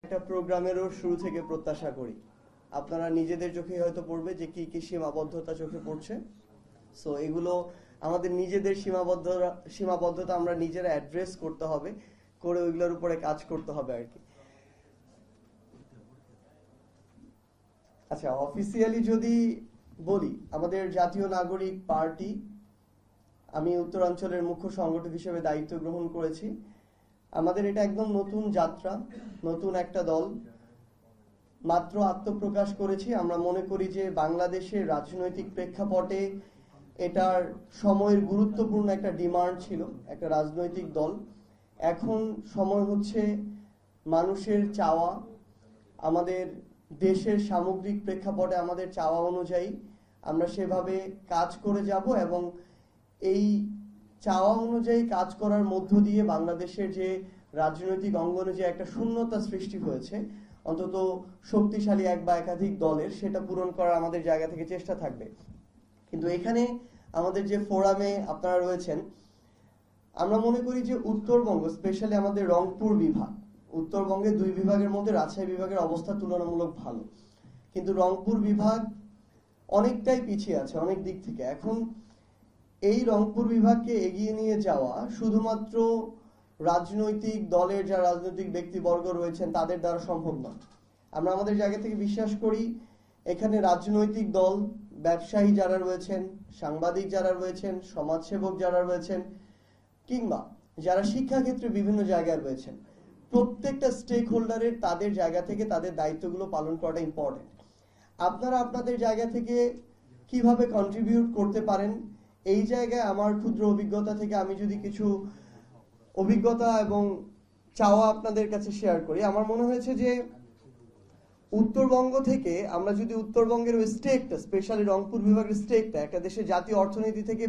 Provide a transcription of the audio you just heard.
একটা প্রোগ্রামেরও শুরু থেকে প্রত্যাশা করি আপনারা নিজেদের চোখে হয়তো পড়বে যে কি কি সীমাবদ্ধতা চোখে পড়ছে। সো এগুলো আমাদের নিজেদের সীমাবদ্ধতা আমরা নিজেরা অ্যাড্রেস করতে হবে, করে ওইগুলোর উপরে কাজ করতে হবে আর কি। আচ্ছা, অফিসিয়ালি যদি বলি, আমাদের জাতীয় নাগরিক পার্টি, আমি উত্তরাঞ্চলের মুখ্য সংগঠক হিসেবে দায়িত্ব গ্রহণ করেছি। আমাদের এটা একদম নতুন যাত্রা, নতুন একটা দল, মাত্র আত্মপ্রকাশ করেছি। আমরা মনে করি যে বাংলাদেশের রাজনৈতিক প্রেক্ষাপটে এটার সময়ের গুরুত্বপূর্ণ একটা ডিমান্ড ছিল একটা রাজনৈতিক দল। এখন সময় হচ্ছে মানুষের চাওয়া, আমাদের দেশের সামগ্রিক প্রেক্ষাপটে আমাদের চাওয়া অনুযায়ী আমরা সেভাবে কাজ করে যাব এবং এই চাওয়া অনুযায়ী কাজ করার মধ্য দিয়ে বাংলাদেশের যে রাজনৈতিক অঙ্গনে যে একটা শূন্যতা সৃষ্টি হয়েছে, অন্তত শক্তিশালী এক বা একাধিক দলের, সেটা পূরণ করার আমাদের জায়গা থেকে চেষ্টা থাকবে। কিন্তু এখানে আমাদের যে ফোরামে আপনারা রয়েছেন, আমরা মনে করি যে উত্তরবঙ্গ, স্পেশালি আমাদের রংপুর বিভাগ, উত্তরবঙ্গের দুই বিভাগের মধ্যে রাজশাহী বিভাগের অবস্থা তুলনামূলক ভালো, কিন্তু রংপুর বিভাগ অনেকটাই পিছিয়ে আছে অনেক দিক থেকে। এখন এই রংপুর বিভাগকে এগিয়ে নিয়ে যাওয়া শুধুমাত্র রাজনৈতিক দলের যারা রাজনৈতিক ব্যক্তিবর্গ রয়েছেন তাদের দ্বারা সম্ভব নয়। আমরা আমাদের জায়গা থেকে বিশ্বাস করি এখানে রাজনৈতিক দল, ব্যবসায়ী যারা রয়েছেন, সাংবাদিক যারা রয়েছেন, সমাজসেবক যারা রয়েছেন, কিংবা যারা শিক্ষাক্ষেত্রে বিভিন্ন জায়গায় রয়েছেন, প্রত্যেকটা স্টেক হোল্ডারের তাদের জায়গা থেকে তাদের দায়িত্বগুলো পালন করাটা ইম্পর্টেন্ট। আপনারা আপনাদের জায়গা থেকে কিভাবে কন্ট্রিবিউট করতে পারেন, এই জায়গায় আমার ক্ষুদ্র অভিজ্ঞতা থেকে আমি যদি কিছু অভিজ্ঞতা এবং চাওয়া আপনাদের কাছে শেয়ার করি। আমার মনে হয়েছে যে উত্তরবঙ্গ থেকে আমরা যদি উত্তরবঙ্গের ওই স্টেকটা, স্পেশালি রংপুর বিভাগের স্টেকটা একটা দেশের জাতীয় অর্থনীতি থেকে